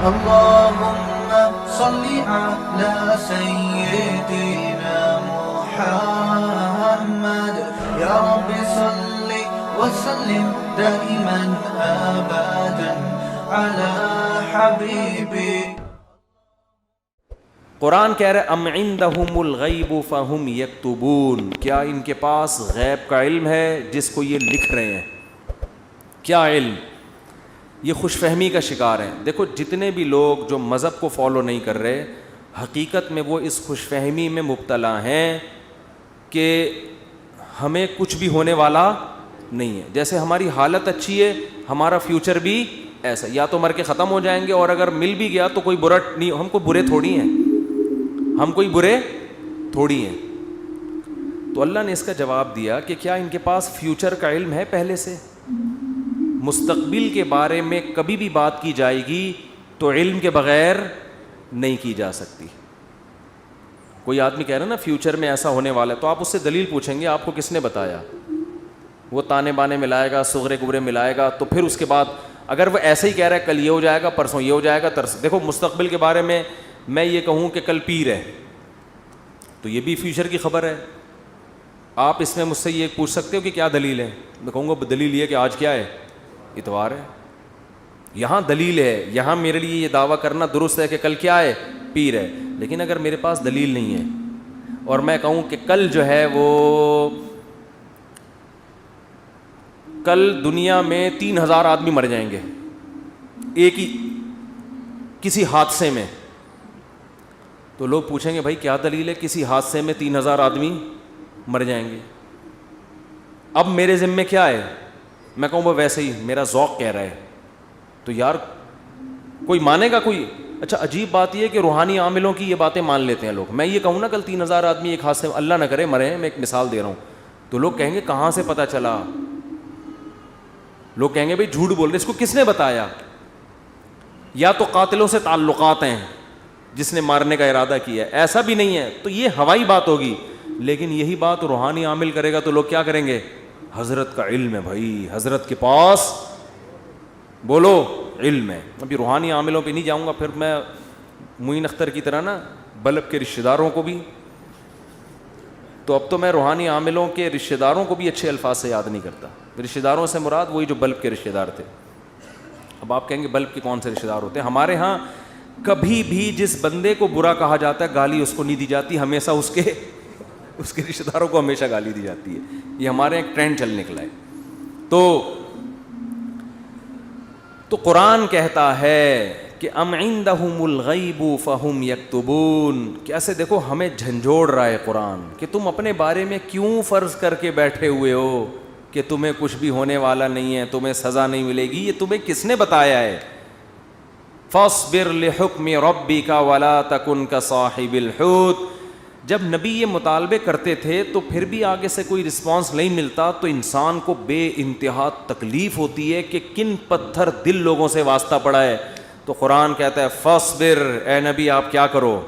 اللهم صل على سيدنا محمد يا رب صل وسلم دائما ابدا على حبيبي. قرآن کہہ رہے ام عندہم الغیب فہم یکتبون، کیا ان کے پاس غیب کا علم ہے جس کو یہ لکھ رہے ہیں؟ کیا علم؟ یہ خوش فہمی کا شکار ہیں. دیکھو جتنے بھی لوگ جو مذہب کو فالو نہیں کر رہے، حقیقت میں وہ اس خوش فہمی میں مبتلا ہیں کہ ہمیں کچھ بھی ہونے والا نہیں ہے. جیسے ہماری حالت اچھی ہے ہمارا فیوچر بھی ایسا، یا تو مر کے ختم ہو جائیں گے، اور اگر مل بھی گیا تو کوئی برا نہیں، ہم کوئی برے تھوڑی ہیں، ہم کوئی برے تھوڑی ہیں. تو اللہ نے اس کا جواب دیا کہ کیا ان کے پاس فیوچر کا علم ہے؟ پہلے سے مستقبل کے بارے میں کبھی بھی بات کی جائے گی تو علم کے بغیر نہیں کی جا سکتی. کوئی آدمی کہہ رہا ہے نا فیوچر میں ایسا ہونے والا ہے، تو آپ اس سے دلیل پوچھیں گے آپ کو کس نے بتایا؟ وہ تانے بانے ملائے گا، صغرے کبرے ملائے گا، تو پھر اس کے بعد اگر وہ ایسے ہی کہہ رہا ہے کل یہ ہو جائے گا، پرسوں یہ ہو جائے گا، دیکھو مستقبل کے بارے میں میں یہ کہوں کہ کل پیر ہے تو یہ بھی فیوچر کی خبر ہے. آپ اس میں مجھ سے یہ پوچھ سکتے ہو کہ کیا دلیل ہے؟ میں کہوں گا دلیل یہ کہ آج کیا ہے؟ اتوار ہے. یہاں دلیل ہے، یہاں میرے لیے یہ دعویٰ کرنا درست ہے کہ کل کیا ہے؟ پیر ہے. لیکن اگر میرے پاس دلیل نہیں ہے اور میں کہوں کہ کل جو ہے وہ کل دنیا میں 3000 آدمی مر جائیں گے ایک ہی کسی حادثے میں، تو لوگ پوچھیں گے بھائی کیا دلیل ہے کسی حادثے میں 3000 آدمی مر جائیں گے؟ اب میرے ذمے کیا ہے؟ میں کہوں وہ ویسے ہی میرا ذوق کہہ رہا ہے. تو یار کوئی مانے گا کوئی؟ اچھا عجیب بات یہ ہے کہ روحانی عاملوں کی یہ باتیں مان لیتے ہیں لوگ. میں یہ کہوں نا کل 3000 آدمی ایک حادثے میں، اللہ نہ کرے مرے ہیں، میں ایک مثال دے رہا ہوں، تو لوگ کہیں گے کہاں سے پتہ چلا؟ لوگ کہیں گے بھائی جھوٹ بول رہے، اس کو کس نے بتایا؟ یا تو قاتلوں سے تعلقات ہیں جس نے مارنے کا ارادہ کیا ہے، ایسا بھی نہیں ہے تو یہ ہوائی بات ہوگی. لیکن یہی بات روحانی عامل کرے گا تو لوگ کیا کریں گے؟ حضرت کا علم ہے بھائی، حضرت کے پاس بولو علم ہے. ابھی روحانی عاملوں پہ نہیں جاؤں گا، پھر میں معین اختر کی طرح نا بلب کے رشتہ داروں کو بھی، تو اب تو میں روحانی عاملوں کے رشتہ داروں کو بھی اچھے الفاظ سے یاد نہیں کرتا. رشتہ داروں سے مراد وہی جو بلب کے رشتہ دار تھے. اب آپ کہیں گے بلب کے کون سے رشتہ دار ہوتے ہیں؟ ہمارے ہاں کبھی بھی جس بندے کو برا کہا جاتا ہے گالی اس کو نہیں دی جاتی، ہمیشہ اس کے رشتہ داروں کو ہمیشہ گالی دی جاتی ہے. یہ ہمارے ایک ٹرینڈ چل نکلا ہے. تو قرآن کہتا ہے کہ ام عندہم الغیب فہم یکتبون. کیسے دیکھو ہمیں جھنجھوڑ رہا ہے قرآن کہ تم اپنے بارے میں کیوں فرض کر کے بیٹھے ہوئے ہو کہ تمہیں کچھ بھی ہونے والا نہیں ہے، تمہیں سزا نہیں ملے گی. یہ تمہیں کس نے بتایا ہے؟ فاصبر لحکم ربک ولا تکن کصاحب الحوت. جب نبی یہ مطالبے کرتے تھے تو پھر بھی آگے سے کوئی رسپانس نہیں ملتا تو انسان کو بے انتہا تکلیف ہوتی ہے کہ کن پتھر دل لوگوں سے واسطہ پڑا ہے. تو قرآن کہتا ہے فاصبر، اے نبی آپ کیا کرو؟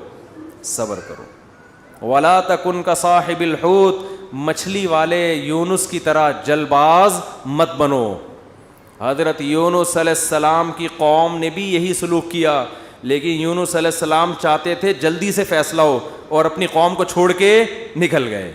صبر کرو. ولا تکن کصاحب الحوت، مچھلی والے یونس کی طرح جل باز مت بنو. حضرت یونس علیہ السلام کی قوم نے بھی یہی سلوک کیا، لیکن یونس علیہ السلام چاہتے تھے جلدی سے فیصلہ ہو اور اپنی قوم کو چھوڑ کے نکل گئے.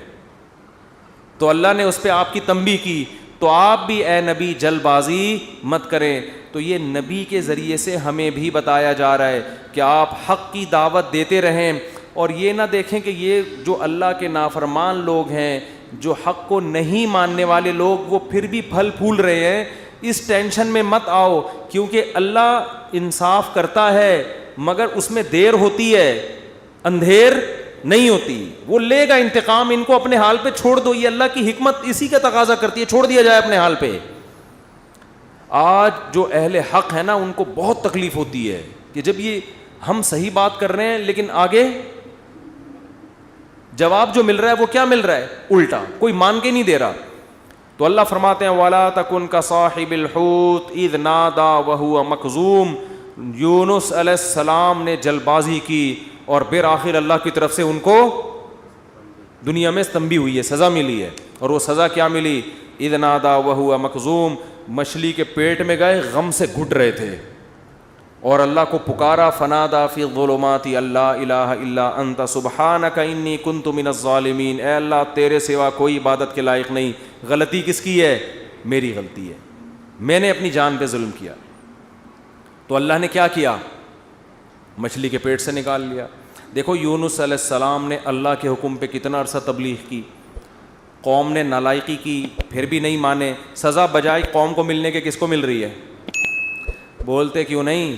تو اللہ نے اس پہ آپ کی تنبیہ کی. تو آپ بھی اے نبی جلد بازی مت کریں. تو یہ نبی کے ذریعے سے ہمیں بھی بتایا جا رہا ہے کہ آپ حق کی دعوت دیتے رہیں اور یہ نہ دیکھیں کہ یہ جو اللہ کے نافرمان لوگ ہیں، جو حق کو نہیں ماننے والے لوگ، وہ پھر بھی پھل پھول رہے ہیں. اس ٹینشن میں مت آؤ، کیونکہ اللہ انصاف کرتا ہے مگر اس میں دیر ہوتی ہے، اندھیر نہیں ہوتی. وہ لے گا انتقام، ان کو اپنے حال پہ چھوڑ دو. یہ اللہ کی حکمت اسی کا تقاضا کرتی ہے، چھوڑ دیا جائے اپنے حال پہ. آج جو اہل حق ہے نا ان کو بہت تکلیف ہوتی ہے کہ جب یہ ہم صحیح بات کر رہے ہیں لیکن آگے جواب جو مل رہا ہے وہ کیا مل رہا ہے؟ الٹا، کوئی مان کے نہیں دے رہا. تو اللہ فرماتے ہیں وَلَا تَكُنْ كَصَاحِبِ الْحُوتِ إِذْ نَادَى وَهُوَ مَكْظُومٌ. یونس علیہ السلام نے جلد بازی کی اور بالآخر اللہ کی طرف سے ان کو دنیا میں تنبیہ ہوئی ہے، سزا ملی ہے. اور وہ سزا کیا ملی؟ اذ نادا وہو مکظوم، مچھلی کے پیٹ میں گئے، غم سے گھٹ رہے تھے. اور اللہ کو پکارا فنادا فی الظلمات اللہ الہ الا انت سبحانک انی کنت من الظالمین، اے اللہ تیرے سوا کوئی عبادت کے لائق نہیں، غلطی کس کی ہے؟ میری غلطی ہے، میں نے اپنی جان پہ ظلم کیا۔ تو اللہ نے کیا کیا؟ مچھلی کے پیٹ سے نکال لیا۔ دیکھو یونس علیہ السلام نے اللہ کے حکم پہ کتنا عرصہ تبلیغ کی، قوم نے نالائقی کی پھر بھی نہیں مانے، سزا بجائے قوم کو ملنے کے کس کو مل رہی ہے؟ بولتے کیوں نہیں؟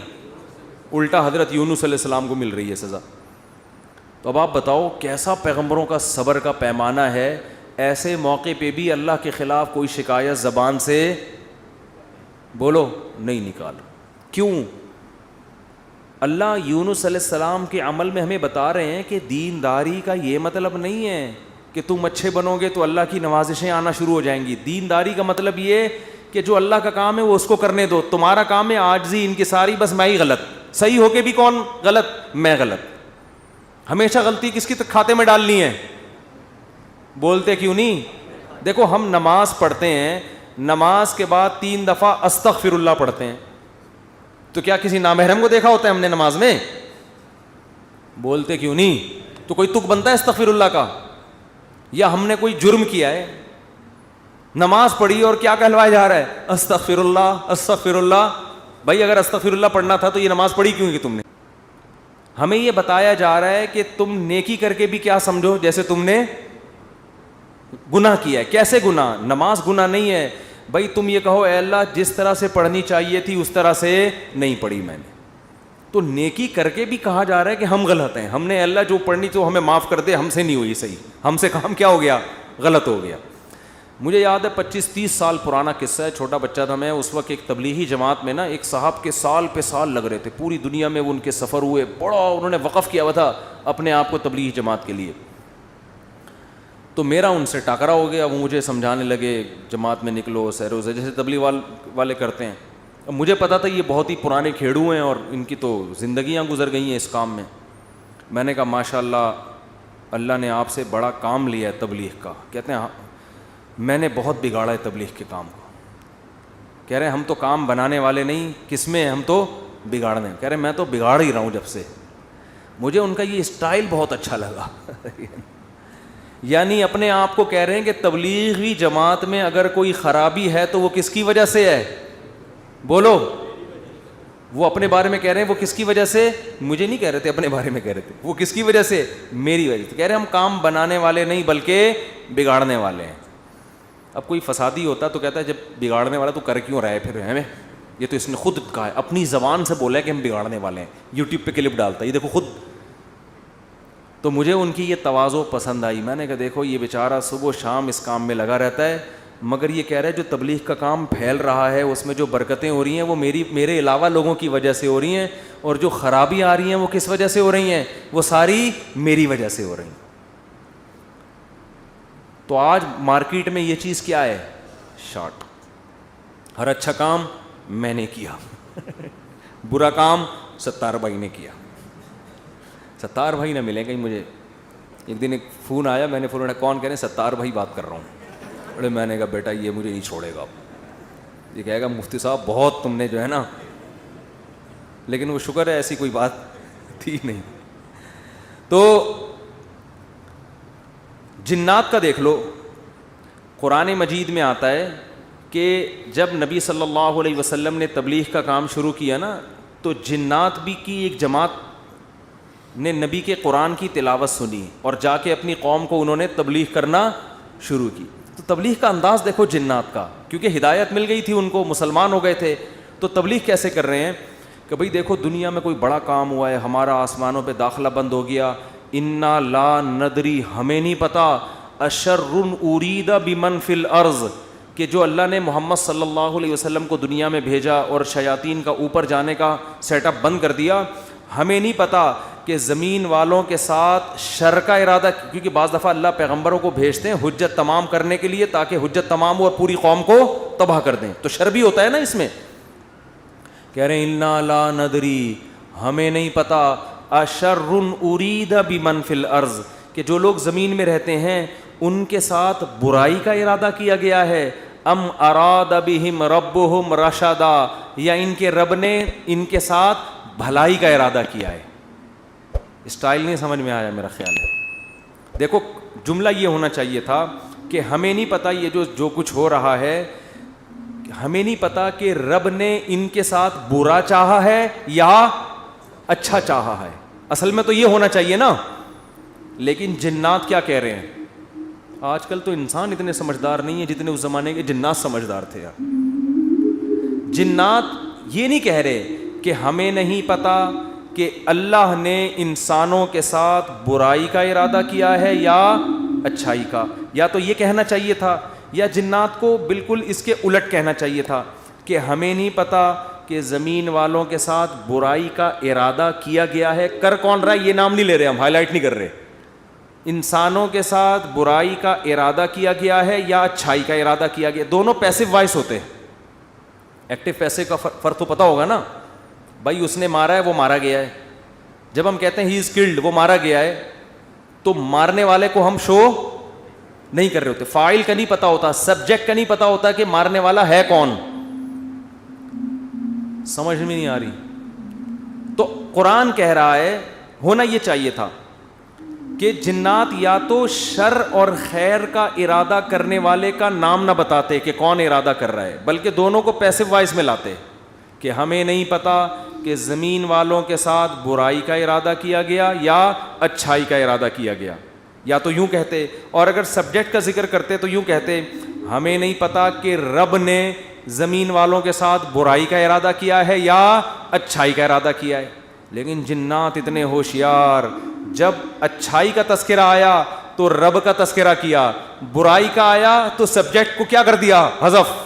الٹا حضرت یونس علیہ السلام کو مل رہی ہے سزا۔ تو اب آپ بتاؤ کیسا پیغمبروں کا صبر کا پیمانہ ہے، ایسے موقع پہ بھی اللہ کے خلاف کوئی شکایت زبان سے بولو نہیں نکال۔ کیوں؟ اللہ یونس علیہ السلام کے عمل میں ہمیں بتا رہے ہیں کہ دینداری کا یہ مطلب نہیں ہے کہ تم اچھے بنو گے تو اللہ کی نوازشیں آنا شروع ہو جائیں گی۔ دینداری کا مطلب یہ کہ جو اللہ کا کام ہے وہ اس کو کرنے دو، تمہارا کام ہے عاجزی انکساری، بس میں ہی غلط، صحیح ہو کے بھی کون غلط؟ میں غلط۔ ہمیشہ غلطی کس کی کھاتے میں ڈالنی ہے؟ بولتے کیوں نہیں؟ دیکھو ہم نماز پڑھتے ہیں، نماز کے بعد 3 دفعہ استغفر اللہ پڑھتے ہیں، تو کیا کسی نامحرم کو دیکھا ہوتا ہے ہم نے نماز میں؟ بولتے کیوں نہیں؟ تو کوئی تک بنتا ہے استغفر اللہ کا؟ یا ہم نے کوئی جرم کیا ہے، نماز پڑھی اور کیا کہلوایا جا رہا ہے؟ استغفر اللہ استغفر اللہ۔ بھائی اگر استغفر اللہ پڑھنا تھا تو یہ نماز پڑھی کیوں کہ تم نے؟ ہمیں یہ بتایا جا رہا ہے کہ تم نیکی کر کے بھی کیا سمجھو جیسے تم نے گناہ کیا ہے۔ کیسے گناہ؟ نماز گناہ نہیں ہے بھائی، تم یہ کہو اے اللہ جس طرح سے پڑھنی چاہیے تھی اس طرح سے نہیں پڑھی میں نے، تو نیکی کر کے بھی کہا جا رہا ہے کہ ہم غلط ہیں، ہم نے اللہ جو پڑھنی تو ہمیں معاف کر دے، ہم سے نہیں ہوئی صحیح، ہم سے کام کیا ہو گیا؟ غلط ہو گیا۔ مجھے یاد ہے 25-30 سال پرانا قصہ ہے، چھوٹا بچہ تھا میں اس وقت، ایک تبلیغی جماعت میں نا ایک صاحب کے سال پہ سال لگ رہے تھے، پوری دنیا میں وہ ان کے سفر ہوئے، بڑا انہوں نے وقف کیا ہوا تھا اپنے آپ کو تبلیغی جماعت کے لیے۔ تو میرا ان سے ٹاکرا ہو گیا، وہ مجھے سمجھانے لگے جماعت میں نکلو سیر و جیسے تبلیغ والے کرتے ہیں۔ اب مجھے پتا تھا یہ بہت ہی پرانے کھیڑو ہیں اور ان کی تو زندگیاں گزر گئی ہیں اس کام میں۔ میں نے کہا ماشاءاللہ اللہ نے آپ سے بڑا کام لیا ہے تبلیغ کا۔ کہتے ہیں میں نے بہت بگاڑا ہے تبلیغ کے کام کو۔ کہہ رہے ہیں ہم تو کام بنانے والے نہیں، کس میں ہم تو بگاڑنے۔ کہہ رہے ہیں میں تو بگاڑ ہی رہا ہوں جب سے۔ مجھے ان کا یہ اسٹائل بہت اچھا لگا یعنی اپنے آپ کو کہہ رہے ہیں کہ تبلیغی جماعت میں اگر کوئی خرابی ہے تو وہ کس کی وجہ سے ہے؟ بولو۔ وہ اپنے بارے میں کہہ رہے ہیں وہ کس کی وجہ سے؟ مجھے نہیں کہہ رہے تھے، اپنے بارے میں کہہ رہے تھے۔ وہ کس کی وجہ سے؟ میری وجہ سے۔ کہہ رہے ہیں ہم کام بنانے والے نہیں بلکہ بگاڑنے والے ہیں۔ اب کوئی فسادی ہوتا تو کہتا ہے جب بگاڑنے والا تو کر کیوں رہا ہے پھر ہمیں؟ یہ تو اس نے خود کہا ہے، اپنی زبان سے بولا ہے کہ ہم بگاڑنے والے ہیں، یوٹیوب پہ کلپ ڈالتا ہے، یہ دیکھو خود۔ تو مجھے ان کی یہ تواضع پسند آئی۔ میں نے کہا دیکھو یہ بیچارہ صبح و شام اس کام میں لگا رہتا ہے، مگر یہ کہہ رہا ہے جو تبلیغ کا کام پھیل رہا ہے اس میں جو برکتیں ہو رہی ہیں وہ میرے علاوہ لوگوں کی وجہ سے ہو رہی ہیں، اور جو خرابی آ رہی ہیں وہ کس وجہ سے ہو رہی ہیں؟ وہ ساری میری وجہ سے ہو رہی ہیں۔ تو آج مارکیٹ میں یہ چیز کیا ہے؟ شارٹ۔ ہر اچھا کام میں نے کیا برا کام ستار بھائی نے کیا۔ ستار بھائی نہ ملیں کہیں مجھے۔ ایک دن ایک فون آیا، میں نے فون اٹھایا، کون؟ کہہ رہے ہیں ستار بھائی بات کر رہا ہوں۔ ارے میں نے کہا بیٹا یہ مجھے نہیں چھوڑے گا، یہ کہے گا مفتی صاحب بہت تم نے جو ہے نا، لیکن وہ شکر ہے ایسی کوئی بات تھی نہیں۔ تو جنات کا دیکھ لو، قرآن مجید میں آتا ہے کہ جب نبی صلی اللہ علیہ وسلم نے تبلیغ کا کام شروع کیا نا تو جنات بھی کی ایک جماعت نے نبی کے قرآن کی تلاوت سنی اور جا کے اپنی قوم کو انہوں نے تبلیغ کرنا شروع کی۔ تو تبلیغ کا انداز دیکھو جنات کا، کیونکہ ہدایت مل گئی تھی ان کو، مسلمان ہو گئے تھے، تو تبلیغ کیسے کر رہے ہیں کہ بھئی دیکھو دنیا میں کوئی بڑا کام ہوا ہے، ہمارا آسمانوں پہ داخلہ بند ہو گیا، انا لا ندری، ہمیں نہیں پتا، اشر ارید بمن فی الارض، کہ جو اللہ نے محمد صلی اللہ علیہ وسلم کو دنیا میں بھیجا اور شیاطین کا اوپر جانے کا سیٹ اپ بند کر دیا، ہمیں نہیں پتا کہ زمین والوں کے ساتھ شر کا ارادہ، کیونکہ بعض دفعہ اللہ پیغمبروں کو بھیجتے ہیں حجت تمام کرنے کے لیے تاکہ حجت تمام ہو اور پوری قوم کو تباہ کر دیں، تو شر بھی ہوتا ہے نا اس میں۔ کہہ رہے ہیں انا لا ندری، ہمیں نہیں پتا، اشر ارید بمن فی الارض، کہ جو لوگ زمین میں رہتے ہیں ان کے ساتھ برائی کا ارادہ کیا گیا ہے، ام اراد بہم ربہم رشدا، یا ان کے رب نے ان کے ساتھ بھلائی کا ارادہ کیا ہے. اسٹائل نہیں سمجھ میں آیا میرا خیال ہے. دیکھو جملہ یہ ہونا چاہیے تھا کہ ہمیں نہیں پتا یہ جو کچھ ہو رہا ہے, ہمیں نہیں پتا کہ رب نے ان کے ساتھ برا چاہا ہے یا اچھا چاہا ہے. اصل میں تو یہ ہونا چاہیے نا. لیکن جنات کیا کہہ رہے ہیں؟ آج کل تو انسان اتنے سمجھدار نہیں ہے جتنے اس زمانے کے جنات سمجھدار تھے یار. جنات یہ نہیں کہہ رہے کہ ہمیں نہیں پتا کہ اللہ نے انسانوں کے ساتھ برائی کا ارادہ کیا ہے یا اچھائی کا. یا تو یہ کہنا چاہیے تھا, یا جنات کو بالکل اس کے الٹ کہنا چاہیے تھا کہ ہمیں نہیں پتا کہ زمین والوں کے ساتھ برائی کا ارادہ کیا گیا ہے. کر کون رہا ہے یہ نام نہیں لے رہے, ہم ہائی لائٹ نہیں کر رہے. انسانوں کے ساتھ برائی کا ارادہ کیا گیا ہے یا اچھائی کا ارادہ کیا گیا. دونوں پیسو وائس ہوتے ہیں. ایکٹیو پیسے کا فرق تو پتا ہوگا نا. بھائی اس نے مارا ہے, وہ مارا گیا ہے. جب ہم کہتے ہیں ہی از کلڈ, وہ مارا گیا ہے, تو مارنے والے کو ہم شو نہیں کر رہے ہوتے. فاعل کا نہیں پتا ہوتا, سبجیکٹ کا نہیں پتا ہوتا کہ مارنے والا ہے کون. سمجھ میں نہیں آ رہی. تو قرآن کہہ رہا ہے ہونا یہ چاہیے تھا کہ جنات یا تو شر اور خیر کا ارادہ کرنے والے کا نام نہ بتاتے کہ کون ارادہ کر رہا ہے, بلکہ دونوں کو پیسو وائس میں لاتے کہ ہمیں نہیں پتا کہ زمین والوں کے ساتھ برائی کا ارادہ کیا گیا یا اچھائی کا ارادہ کیا گیا. یا تو یوں کہتے, اور اگر سبجیکٹ کا ذکر کرتے تو یوں کہتے ہمیں نہیں پتا کہ رب نے زمین والوں کے ساتھ برائی کا ارادہ کیا ہے یا اچھائی کا ارادہ کیا ہے. لیکن جنات اتنے ہوشیار, جب اچھائی کا تذکرہ آیا تو رب کا تذکرہ کیا, برائی کا آیا تو سبجیکٹ کو کیا کر دیا, حذف.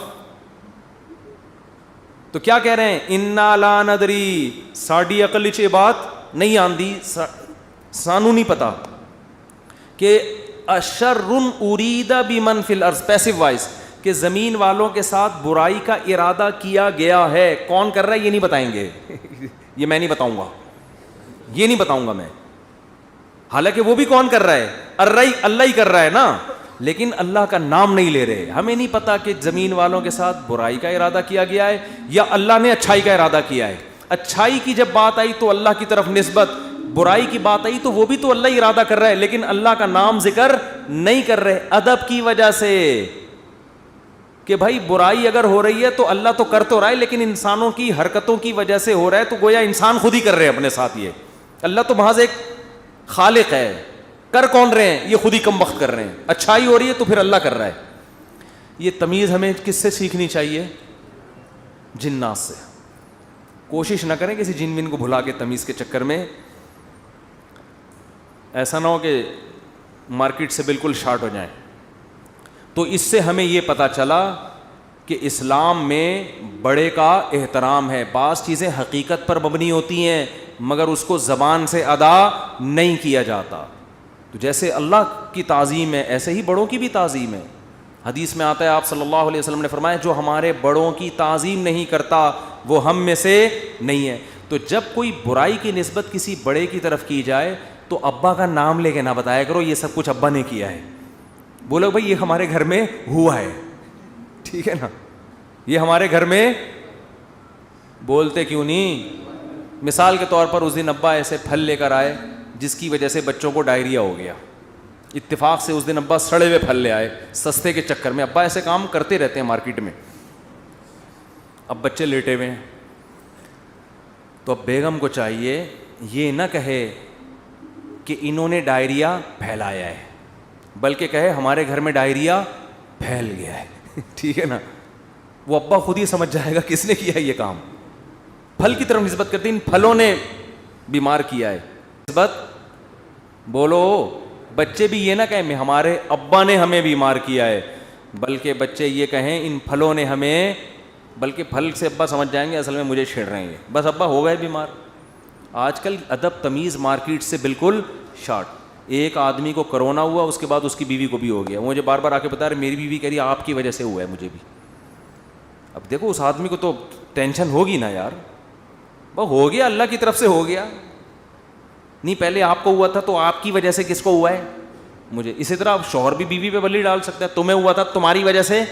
تو کیا کہہ رہے ہیں, انا لا ندری, ساڈی عقل وچ یہ بات نہیں آندی, سانو نہیں پتا کہ اشر ارید بمن فی الارض, پیسو وائس, کہ زمین والوں کے ساتھ برائی کا ارادہ کیا گیا ہے. کون کر رہا ہے یہ نہیں بتائیں گے. یہ میں نہیں بتاؤں گا, یہ نہیں بتاؤں گا میں. حالانکہ وہ بھی کون کر رہا ہے, اللہ ہی کر رہا ہے نا, لیکن اللہ کا نام نہیں لے رہے. ہمیں نہیں پتا کہ زمین والوں کے ساتھ برائی کا ارادہ کیا گیا ہے یا اللہ نے اچھائی کا ارادہ کیا ہے. اچھائی کی جب بات آئی تو اللہ کی طرف نسبت, برائی کی بات آئی تو وہ بھی تو اللہ ہی ارادہ کر رہا ہے, لیکن اللہ کا نام ذکر نہیں کر رہے. ادب کی وجہ سے کہ بھائی برائی اگر ہو رہی ہے تو اللہ تو کر تو رہا ہے, لیکن انسانوں کی حرکتوں کی وجہ سے ہو رہا ہے, تو گویا انسان خود ہی کر رہے ہیں اپنے ساتھ. یہ اللہ تو محض ایک خالق ہے, کر کون رہے ہیں, یہ خود ہی کم وقت کر رہے ہیں. اچھائی ہو رہی ہے تو پھر اللہ کر رہا ہے. یہ تمیز ہمیں کس سے سیکھنی چاہیے, جنات سے. کوشش نہ کریں کسی جن ون کو بھلا کے تمیز کے چکر میں, ایسا نہ ہو کہ مارکیٹ سے بالکل شارٹ ہو جائیں. تو اس سے ہمیں یہ پتہ چلا کہ اسلام میں بڑے کا احترام ہے. بعض چیزیں حقیقت پر مبنی ہوتی ہیں مگر اس کو زبان سے ادا نہیں کیا جاتا. تو جیسے اللہ کی تعظیم ہے ایسے ہی بڑوں کی بھی تعظیم ہے. حدیث میں آتا ہے, آپ صلی اللہ علیہ وسلم نے فرمایا جو ہمارے بڑوں کی تعظیم نہیں کرتا وہ ہم میں سے نہیں ہے. تو جب کوئی برائی کی نسبت کسی بڑے کی طرف کی جائے تو ابا کا نام لے کے نہ بتایا کرو یہ سب کچھ ابا نے کیا ہے. بولو بھائی یہ ہمارے گھر میں ہوا ہے, ٹھیک ہے نا, یہ ہمارے گھر میں. بولتے کیوں نہیں؟ مثال کے طور پر اس دن ابا ایسے پھل لے کر آئے جس کی وجہ سے بچوں کو ڈائریا ہو گیا. اتفاق سے اس دن ابا سڑے ہوئے پھل لے آئے سستے کے چکر میں. ابا ایسے کام کرتے رہتے ہیں مارکیٹ میں. اب بچے لیٹے ہوئے ہیں تو اب بیگم کو چاہیے یہ نہ کہے کہ انہوں نے ڈائریا پھیلایا ہے, بلکہ کہے ہمارے گھر میں ڈائریا پھیل گیا ہے. ٹھیک ہے نا, وہ ابا خود ہی سمجھ جائے گا کس نے کیا یہ کام. پھل کی طرف نسبت کرتے ان پھلوں نے بیمار کیا ہے. نسبت بولو, بچے بھی یہ نہ کہیں ہمارے ابا نے ہمیں بیمار کیا ہے, بلکہ بچے یہ کہیں ان پھلوں نے ہمیں, بلکہ پھل سے ابا سمجھ جائیں گے اصل میں مجھے چھیڑ رہے ہیں, بس ابا ہو گئے بیمار. آج کل ادب تمیز مارکیٹ سے بالکل شارٹ. ایک آدمی کو کرونا ہوا, اس کے بعد اس کی بیوی کو بھی ہو گیا. مجھے بار بار آ کے بتا رہے میری بیوی کہہ رہی آپ کی وجہ سے ہوا ہے مجھے بھی. اب دیکھو اس آدمی کو تو ٹینشن ہوگی نا یار, وہ ہو گیا اللہ کی طرف سے ہو گیا, نہیں پہلے آپ کو ہوا تھا تو آپ کی وجہ سے کس کو ہوا ہے, مجھے. اسی طرح شوہر بھی بیوی پہ بلی ڈال سکتا ہے, تمہیں ہوا تھا تمہاری وجہ سے.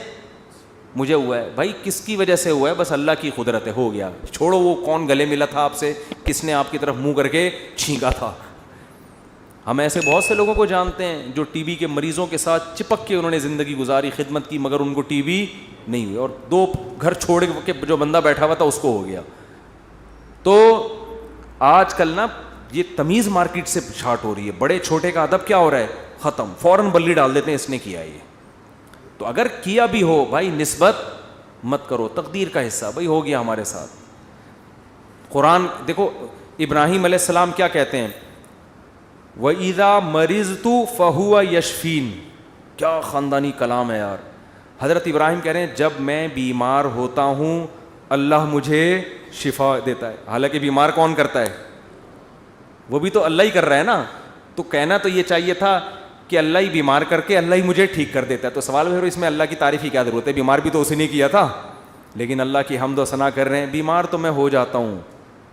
مجھے ہوا ہے. بھائی کس کی وجہ سے ہوا ہے؟ بس اللہ کی قدرت ہے, ہو گیا. چھوڑو وہ کون گلے ملا تھا آپ سے, کس نے آپ کی طرف منہ کر کے چھینکا تھا. ہم ایسے بہت سے لوگوں کو جانتے ہیں جو ٹی بی کے مریضوں کے ساتھ چپک کے انہوں نے زندگی گزاری, خدمت کی, مگر ان کو ٹی بی نہیں ہوئی, اور 2 گھر چھوڑ کے جو بندہ بیٹھا ہوا تھا اس کو ہو گیا. تو آج کل نا یہ تمیز مارکیٹ سے شارٹ ہو رہی ہے. بڑے چھوٹے کا ادب کیا ہو رہا ہے؟ ختم. فوراً بلی ڈال دیتے ہیں اس نے کیا یہ. تو اگر کیا بھی ہو بھائی نسبت مت کرو, تقدیر کا حصہ, بھائی ہو گیا ہمارے ساتھ. قرآن دیکھو ابراہیم علیہ السلام کیا کہتے ہیں, وَإِذَا مَرِضْتُ فَهُوَ يَشْفِينِ. کیا خاندانی کلام ہے یار. حضرت ابراہیم کہہ رہے ہیں جب میں بیمار ہوتا ہوں اللہ مجھے شفا دیتا ہے. حالانکہ بیمار کون کرتا ہے؟ وہ بھی تو اللہ ہی کر رہا ہے نا. تو کہنا تو یہ چاہیے تھا کہ اللہ ہی بیمار کر کے اللہ ہی مجھے ٹھیک کر دیتا ہے. تو سوال ہے اس میں اللہ کی تعریف کی کیا ضرورت ہے؟ بیمار بھی تو اسی نے کیا تھا. لیکن اللہ کی حمد و ثنا کر رہے ہیں, بیمار تو میں ہو جاتا ہوں,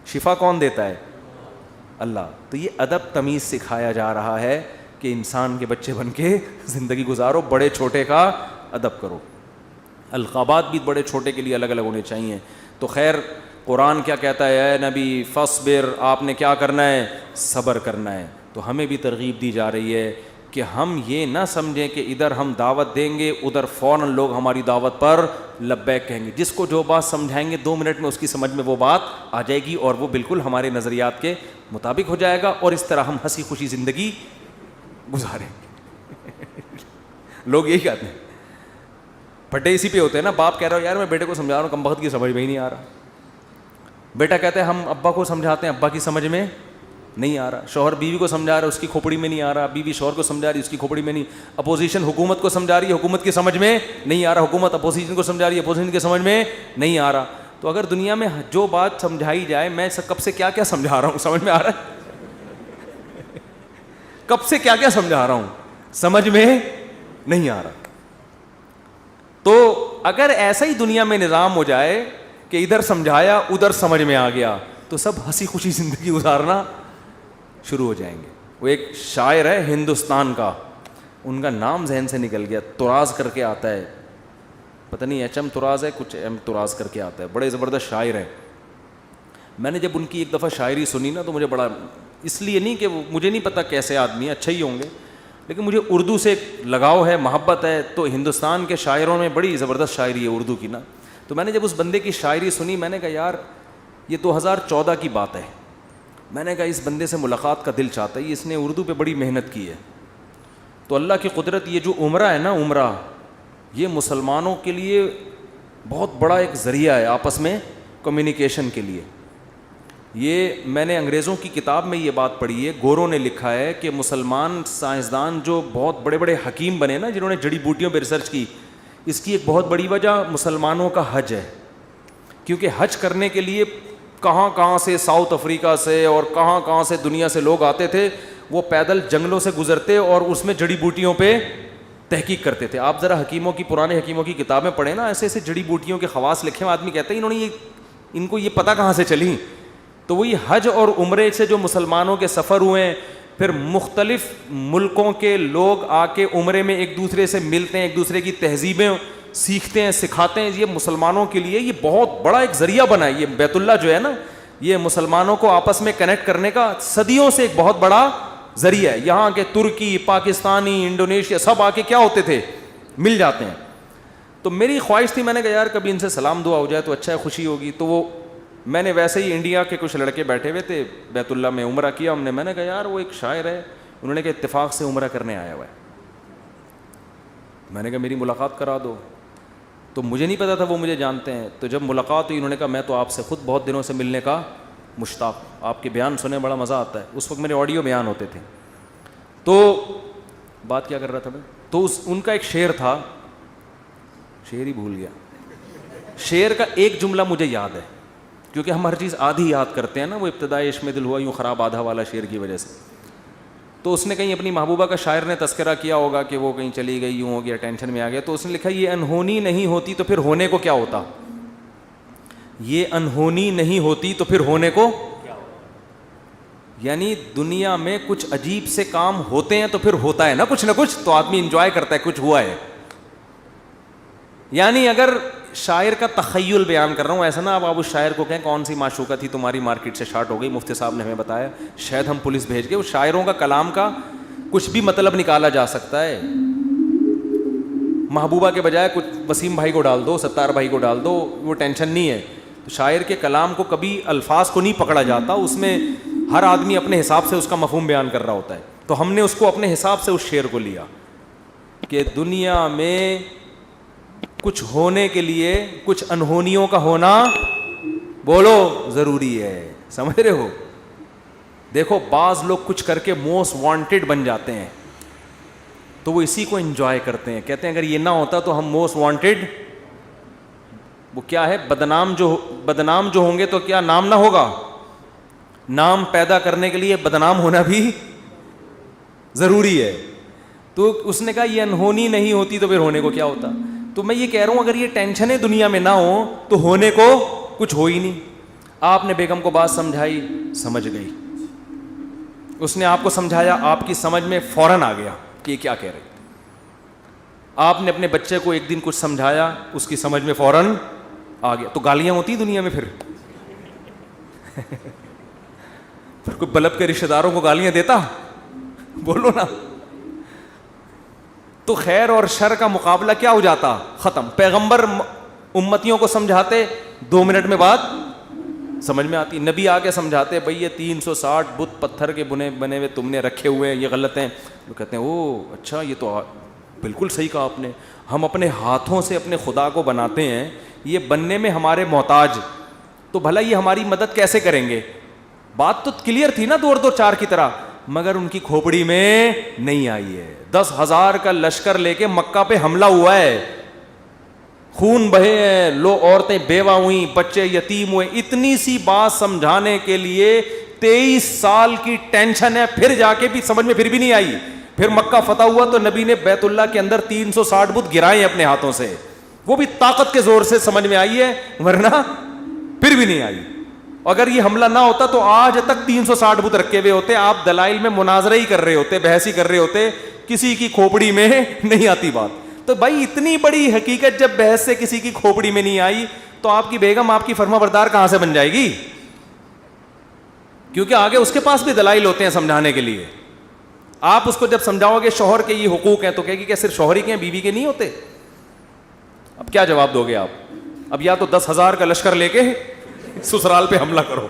شفا کون دیتا ہے؟ اللہ. تو یہ ادب تمیز سکھایا جا رہا ہے کہ انسان کے بچے بن کے زندگی گزارو, بڑے چھوٹے کا ادب کرو. القابات بھی بڑے چھوٹے کے لیے الگ الگ ہونے چاہیے. تو خیر قرآن کیا کہتا ہے؟ اے نبی فاصبر, آپ نے کیا کرنا ہے؟ صبر کرنا ہے. تو ہمیں بھی ترغیب دی جا رہی ہے کہ ہم یہ نہ سمجھیں کہ ادھر ہم دعوت دیں گے ادھر فوراً لوگ ہماری دعوت پر لبیک کہیں گے. جس کو جو بات سمجھائیں گے 2 منٹ میں اس کی سمجھ میں وہ بات آ جائے گی اور وہ بالکل ہمارے نظریات کے مطابق ہو جائے گا, اور اس طرح ہم ہنسی خوشی زندگی گزاریں گے. لوگ یہی کہتے ہیں, پھٹے اسی پہ ہوتے ہیں نا. باپ کہہ رہا ہو یار میں بیٹے کو سمجھا رہا ہوں, کم وقت کی سمجھ میں ہی نہیں آ رہا. بیٹا کہتے ہیں ہم ابا کو سمجھاتے ہیں, ابا کی سمجھ میں نہیں آ رہا. شوہر بیوی کو سمجھا رہا ہے, اس کی کھوپڑی میں نہیں آ رہا. بیوی شوہر کو سمجھا رہی ہے, اس کی کھوپڑی میں نہیں. اپوزیشن حکومت کو سمجھا رہی ہے, حکومت کی سمجھ میں نہیں آ رہا. حکومت اپوزیشن کو سمجھا رہی ہے, اپوزیشن کی سمجھ میں نہیں آ رہا. تو اگر دنیا میں جو بات سمجھائی جائے, میں کب سے کیا کیا سمجھا رہا ہوں, سمجھ میں آ رہا ہے؟ کب سے کیا کیا سمجھا رہا ہوں, سمجھ میں نہیں آ رہا. تو اگر ایسا ہی دنیا میں نظام ہو جائے کہ ادھر سمجھایا ادھر سمجھ میں آ گیا, تو سب ہنسی خوشی زندگی گزارنا شروع ہو جائیں گے. وہ ایک شاعر ہے ہندوستان کا, ان کا نام ذہن سے نکل گیا, تراز کر کے آتا ہے, پتہ نہیں ایچ ایم تراز ہے, کچھ ایم تراز کر کے آتا ہے, بڑے زبردست شاعر ہے. میں نے جب ان کی ایک دفعہ شاعری سنی نا تو مجھے بڑا, اس لیے نہیں کہ مجھے نہیں پتہ کیسے آدمی ہیں, اچھے ہی ہوں گے, لیکن مجھے اردو سے لگاؤ ہے, محبت ہے. تو ہندوستان کے شاعروں میں بڑی زبردست شاعری ہے اردو کی نا. تو میں نے جب اس بندے کی شاعری سنی, میں نے کہا یار یہ 2014 کی بات ہے. میں نے کہا اس بندے سے ملاقات کا دل چاہتا ہے, اس نے اردو پہ بڑی محنت کی ہے. تو اللہ کی قدرت, یہ جو عمرہ ہے نا, عمرہ یہ مسلمانوں کے لیے بہت بڑا ایک ذریعہ ہے آپس میں کمیونیکیشن کے لیے. یہ میں نے انگریزوں کی کتاب میں یہ بات پڑھی ہے, گوروں نے لکھا ہے کہ مسلمان سائنسدان جو بہت بڑے بڑے حکیم بنے نا, جنہوں نے جڑی بوٹیوں پہ ریسرچ کی, اس کی ایک بہت بڑی وجہ مسلمانوں کا حج ہے. کیونکہ حج کرنے کے لیے کہاں کہاں سے, ساؤتھ افریقہ سے اور کہاں کہاں سے دنیا سے لوگ آتے تھے. وہ پیدل جنگلوں سے گزرتے اور اس میں جڑی بوٹیوں پہ تحقیق کرتے تھے. آپ ذرا حکیموں کی, پرانے حکیموں کی کتابیں پڑھیں نا, ایسے ایسے جڑی بوٹیوں کے خواص لکھے ہیں. آدمی کہتے ہیں انہوں نے ان کو یہ پتہ کہاں سے چلی. تو وہی حج اور عمرے سے جو مسلمانوں کے سفر ہوئے ہیں, پھر مختلف ملکوں کے لوگ آ کے عمرے میں ایک دوسرے سے ملتے ہیں, ایک دوسرے کی تہذیبیں سیکھتے ہیں, سکھاتے ہیں. یہ مسلمانوں کے لیے یہ بہت بڑا ایک ذریعہ بنا ہے. یہ بیت اللہ جو ہے نا, یہ مسلمانوں کو آپس میں کنیکٹ کرنے کا صدیوں سے ایک بہت بڑا ذریعہ ہے. یہاں کے ترکی, پاکستانی, انڈونیشیا سب آ کے کیا ہوتے تھے, مل جاتے ہیں. تو میری خواہش تھی, میں نے کہا یار کبھی ان سے سلام دعا ہو جائے تو اچھا ہے, خوشی ہوگی. تو وہ میں نے ویسے ہی, انڈیا کے کچھ لڑکے بیٹھے ہوئے تھے, بیت اللہ میں عمرہ کیا ہم نے. میں نے کہا یار وہ ایک شاعر ہے, انہوں نے کہا اتفاق سے عمرہ کرنے آیا ہوا ہے. میں نے کہا میری ملاقات کرا دو. تو مجھے نہیں پتا تھا وہ مجھے جانتے ہیں. تو جب ملاقات ہوئی, انہوں نے کہا میں تو آپ سے خود بہت دنوں سے ملنے کا مشتاق, آپ کے بیان سنے بڑا مزہ آتا ہے. اس وقت میرے آڈیو بیان ہوتے تھے. تو بات کیا کر رہا تھا میں, تو ان کا ایک شعر تھا, شعر ہی بھول گیا. شعر کا ایک جملہ مجھے یاد ہے, کیونکہ ہم ہر چیز آدھی یاد کرتے ہیں نا. وہ ابتدائی عشق میں دل ہوا یوں خراب آدھا والا شعر کی وجہ سے. تو اس نے کہیں اپنی محبوبہ کا, شاعر نے تذکرہ کیا ہوگا کہ وہ کہیں چلی گئی, یوں ہو گیا, ٹینشن میں آ گیا. تو اس نے لکھا یہ انہونی نہیں ہوتی تو پھر ہونے کو کیا ہوتا, یہ انہونی نہیں ہوتی تو پھر ہونے کو. یعنی دنیا میں کچھ عجیب سے کام ہوتے ہیں تو پھر ہوتا ہے نا کچھ, تو آدمی انجوائے کرتا ہے کچھ ہوا ہے. یعنی اگر شاعر کا تخیل بیان کر رہا ہوں، ایسا نا آپ اس شاعر کو کہیں کون سی معشوقہ تھی تمہاری مارکیٹ سے شارٹ ہو گئی، مفتی صاحب نے ہمیں بتایا، شاید ہم پولیس بھیج کے اس شاعروں کا کلام کا کچھ بھی مطلب نکالا جا سکتا ہے. محبوبہ کے بجائے کچھ وسیم بھائی کو ڈال دو، ستار بھائی کو ڈال دو، وہ ٹینشن نہیں ہے. تو شاعر کے کلام کو کبھی الفاظ کو نہیں پکڑا جاتا، اس میں ہر آدمی اپنے حساب سے اس کا مفہوم بیان کر رہا ہوتا ہے. تو ہم نے اس کو اپنے حساب سے اس شعر کو لیا کہ دنیا میں کچھ ہونے کے لیے کچھ انہونیوں کا ہونا بولو ضروری ہے. سمجھ رہے ہو؟ دیکھو بعض لوگ کچھ کر کے موسٹ وانٹیڈ بن جاتے ہیں تو وہ اسی کو انجوائے کرتے ہیں، کہتے ہیں اگر یہ نہ ہوتا تو ہم موسٹ وانٹیڈ، وہ کیا ہے، بدنام جو ہوں گے تو کیا نام نہ ہوگا؟ نام پیدا کرنے کے لیے بدنام ہونا بھی ضروری ہے. تو اس نے کہا یہ انہونی نہیں ہوتی تو پھر ہونے کو کیا ہوتا. تو میں یہ کہہ رہا ہوں اگر یہ ٹینشنیں دنیا میں نہ ہوں تو ہونے کو کچھ ہو ہی نہیں. آپ نے بیگم کو بات سمجھائی، سمجھ گئی، اس نے آپ کو سمجھایا، آپ کی سمجھ میں فوراً آ گیا کہ یہ کیا کہہ رہے. آپ نے اپنے بچے کو ایک دن کچھ سمجھایا، اس کی سمجھ میں فوراً آ گیا. تو گالیاں ہوتی دنیا میں پھر کوئی بلب کے رشتہ داروں کو گالیاں دیتا؟ بولو نا. تو خیر اور شر کا مقابلہ کیا ہو جاتا؟ ختم. پیغمبر امتیوں کو سمجھاتے 2 منٹ میں بات سمجھ میں آتی. نبی آ کے سمجھاتے بھئی یہ 360 بت پتھر کے بنے ہوئے تم نے رکھے ہوئے ہیں، یہ غلط ہیں. وہ کہتے ہیں او اچھا یہ تو بالکل صحیح کہا آپ نے، ہم اپنے ہاتھوں سے اپنے خدا کو بناتے ہیں، یہ بننے میں ہمارے محتاج، تو بھلا یہ ہماری مدد کیسے کریں گے؟ بات تو کلیئر تھی نا 2 اور 2 4 کی طرح، مگر ان کی کھوپڑی میں نہیں آئی ہے. 10,000 کا لشکر لے کے مکہ پہ حملہ ہوا ہے، خون بہے ہیں، لو عورتیں بیوہ ہوئیں، بچے یتیم ہوئے. اتنی سی بات سمجھانے کے لیے 23 سال کی ٹینشن ہے، پھر جا کے بھی سمجھ میں پھر بھی نہیں آئی. پھر مکہ فتح ہوا تو نبی نے بیت اللہ کے اندر 360 بت گرائے اپنے ہاتھوں سے، وہ بھی طاقت کے زور سے سمجھ میں آئی ہے، ورنہ پھر بھی نہیں آئی. اگر یہ حملہ نہ ہوتا تو آج تک 360 بت رکھے ہوئے ہوتے، آپ دلائل میں مناظرہ ہی کر رہے ہوتے، بحث ہی کر رہے ہوتے، کسی کی کھوپڑی میں نہیں آتی بات. تو بھائی اتنی بڑی حقیقت جب بحث سے کسی کی کھوپڑی میں نہیں آئی تو آپ کی بیگم آپ کی فرما بردار کہاں سے بن جائے گی؟ کیونکہ آگے اس کے پاس بھی دلائل ہوتے ہیں سمجھانے کے لیے. آپ اس کو جب سمجھاؤ گے شوہر کے یہ حقوق ہیں تو کہے گی کہ صرف شوہر ہی کے ہیں، بیوی کے نہیں ہوتے. اب کیا جواب دو گے آپ؟ اب یا تو 10,000 کا لشکر لے کے سسرال پہ حملہ کرو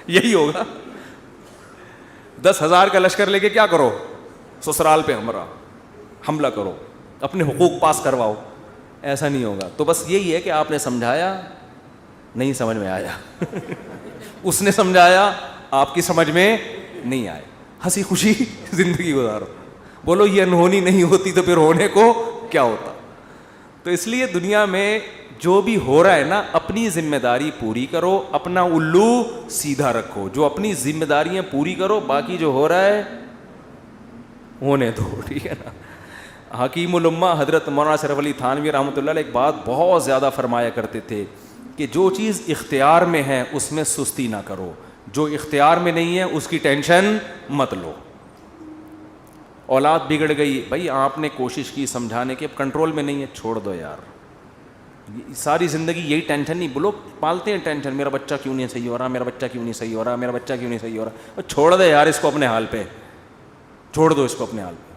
یہی ہوگا. 10,000 کا لشکر لے کے کیا کرو؟ سسرال پہ حملہ کرو، اپنے حقوق پاس کرواؤ. ایسا نہیں ہوگا. تو بس یہی ہے کہ آپ نے سمجھایا، نہیں سمجھ میں آیا اس نے سمجھایا، آپ کی سمجھ میں نہیں آئے. ہنسی خوشی زندگی گزارو. بولو یہ انہونی نہیں ہوتی تو پھر ہونے کو کیا ہوتا. تو اس لیے دنیا میں جو بھی ہو رہا ہے نا، اپنی ذمہ داری پوری کرو، اپنا الو سیدھا رکھو. جو اپنی ذمہ داریاں پوری کرو، باقی جو ہو رہا ہے ہونے دو. ٹھیک ہے نا. حکیم الامہ حضرت مولانا اشرف علی تھانوی رحمۃ اللہ علیہ ایک بات بہت زیادہ فرمایا کرتے تھے کہ جو چیز اختیار میں ہے اس میں سستی نہ کرو، جو اختیار میں نہیں ہے اس کی ٹینشن مت لو. اولاد بگڑ گئی، بھائی آپ نے کوشش کی سمجھانے کی، اب کنٹرول میں نہیں ہے، چھوڑ دو یار. ساری زندگی یہی ٹینشن نہیں، لوگ پالتے ہیں ٹینشن، میرا بچہ کیوں نہیں صحیح ہو رہا، میرا بچہ کیوں نہیں صحیح ہو رہا، میرا بچہ کیوں نہیں صحیح ہو رہا. چھوڑ دے یار اس کو اپنے حال پہ، چھوڑ دو اس کو اپنے حال پہ.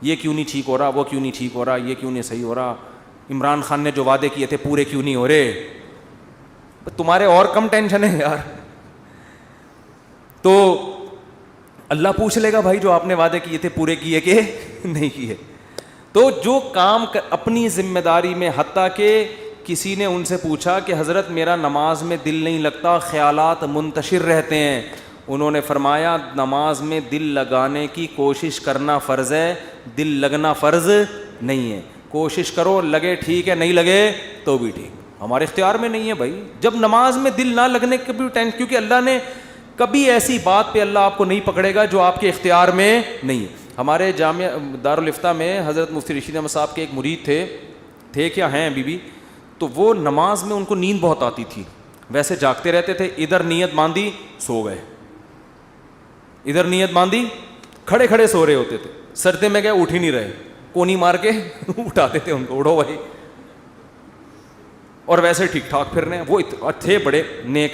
یہ کیوں نہیں ٹھیک ہو رہا، وہ کیوں نہیں ٹھیک ہو رہا، یہ کیوں نہیں صحیح ہو رہا، عمران خان نے جو وعدے کیے تھے پورے کیوں نہیں ہو رہے. تمہارے اور کم ٹینشن ہے یار. تو اللہ پوچھ لے گا بھائی جو آپ نے وعدے کیے تھے پورے کیے کہ نہیں کیے. تو جو کام اپنی ذمہ داری میں، حتیٰ کہ کسی نے ان سے پوچھا کہ حضرت میرا نماز میں دل نہیں لگتا، خیالات منتشر رہتے ہیں. انہوں نے فرمایا نماز میں دل لگانے کی کوشش کرنا فرض ہے، دل لگنا فرض نہیں ہے. کوشش کرو، لگے ٹھیک ہے، نہیں لگے تو بھی ٹھیک، ہمارے اختیار میں نہیں ہے بھائی. جب نماز میں دل نہ لگنے کے بھی ٹینشن، کیونکہ اللہ نے کبھی ایسی بات پہ اللہ آپ کو نہیں پکڑے گا جو آپ کے اختیار میں نہیں ہے. ہمارے جامعہ دارالفتہ میں حضرت مفتی رشید احمد صاحب کے ایک مرید تھے کیا ہیں ابھی بھی، تو وہ نماز میں ان کو نیند بہت آتی تھی، ویسے جاگتے رہتے تھے، ادھر نیت باندھی سو گئے، ادھر نیت باندھی کھڑے کھڑے سو رہے ہوتے تھے، سجدے میں گئے اٹھ ہی نہیں رہے. کونی مار کے اٹھاتے تھے ان کو, اڑو بھائی, اور ویسے ٹھیک ٹھاک پھر رہے ہیں. وہ تھے بڑے نیک,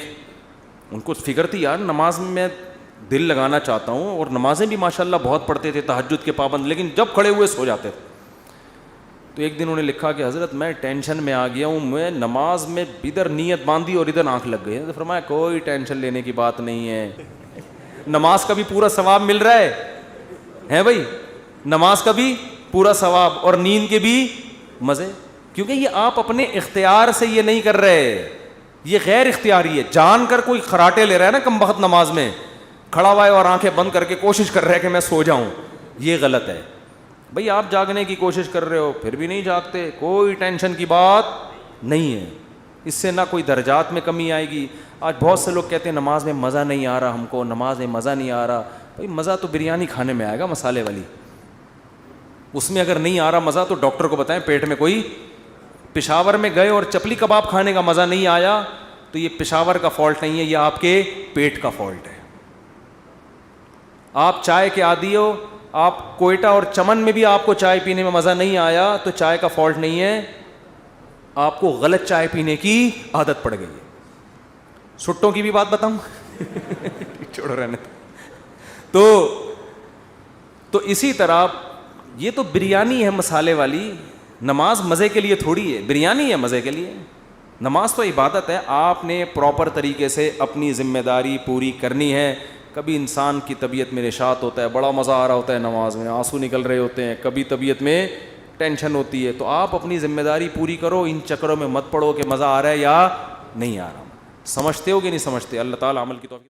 ان کو فکر تھی یار نماز میں دل لگانا چاہتا ہوں, اور نمازیں بھی ماشاءاللہ بہت پڑھتے تھے, تہجد کے پابند, لیکن جب کھڑے ہوئے سو جاتے تھے. تو ایک دن انہوں نے لکھا کہ حضرت میں ٹینشن میں آ گیا ہوں, میں نماز میں ادھر نیت باندھی اور ادھر آنکھ لگ گئی. تو فرمایا کوئی ٹینشن لینے کی بات نہیں ہے, نماز کا بھی پورا ثواب مل رہا ہے بھائی, نماز کا بھی پورا ثواب اور نیند کے بھی مزے, کیونکہ یہ آپ اپنے اختیار سے یہ نہیں کر رہے, یہ غیر اختیاری ہے. جان کر کوئی خراٹے لے رہا ہے نا کم بخت نماز میں, کھڑا ہوا ہے اور آنکھیں بند کر کے کوشش کر رہا ہے کہ میں سو جاؤں, یہ غلط ہے. بھئی آپ جاگنے کی کوشش کر رہے ہو پھر بھی نہیں جاگتے, کوئی ٹینشن کی بات نہیں ہے, اس سے نہ کوئی درجات میں کمی آئے گی. آج بہت سے لوگ کہتے ہیں نماز میں مزہ نہیں آ رہا ہم کو, نماز میں مزہ نہیں آ رہا. بھئی مزہ تو بریانی کھانے میں آئے گا مسالے والی, اس میں اگر نہیں آ رہا مزہ تو ڈاکٹر کو بتائیں پیٹ میں کوئی. پشاور میں گئے اور چپلی کباب کھانے کا مزہ نہیں آیا تو یہ پشاور کا فالٹ نہیں ہے, یہ آپ کے پیٹ کا فالٹ ہے. آپ چائے کے عادی ہو, آپ کوئٹہ اور چمن میں بھی آپ کو چائے پینے میں مزہ نہیں آیا تو چائے کا فالٹ نہیں ہے, آپ کو غلط چائے پینے کی عادت پڑ گئی ہے. سٹوں کی بھی بات بتاؤں چھوڑو رہنے. تو اسی طرح یہ تو بریانی ہے مسالے والی, نماز مزے کے لیے تھوڑی ہے, بریانی ہے مزے کے لیے. نماز تو عبادت ہے, آپ نے پراپر طریقے سے اپنی ذمہ داری پوری کرنی ہے. کبھی انسان کی طبیعت میں نشاط ہوتا ہے, بڑا مزہ آ رہا ہوتا ہے نماز میں, آنسو نکل رہے ہوتے ہیں, کبھی طبیعت میں ٹینشن ہوتی ہے, تو آپ اپنی ذمہ داری پوری کرو, ان چکروں میں مت پڑو کہ مزہ آ رہا ہے یا نہیں آ رہا. سمجھتے ہو کہ نہیں سمجھتے؟ اللہ تعالیٰ عمل کی توفیق